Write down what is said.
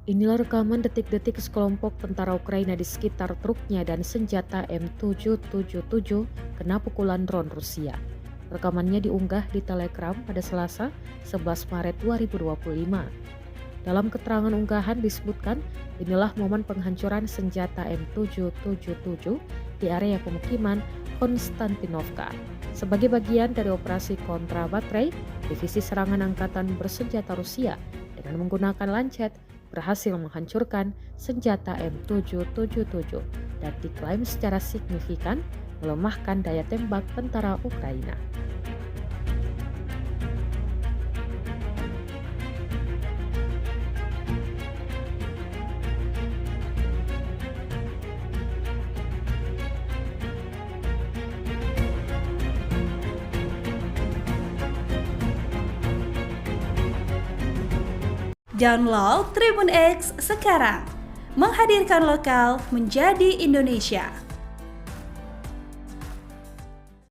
Inilah rekaman detik-detik sekelompok tentara Ukraina di sekitar truknya dan senjata M777 kena pukulan drone Rusia. Rekamannya diunggah di Telegram pada Selasa 11 Maret 2025. Dalam keterangan unggahan disebutkan, inilah momen penghancuran senjata M777 di area pemukiman Konstantinovka. Sebagai bagian dari operasi kontra baterai, divisi serangan angkatan bersenjata Rusia dengan menggunakan Lancet berhasil menghancurkan senjata M777 dan diklaim secara signifikan melemahkan daya tembak tentara Ukraina. Download Tribun X sekarang, menghadirkan lokal menjadi Indonesia.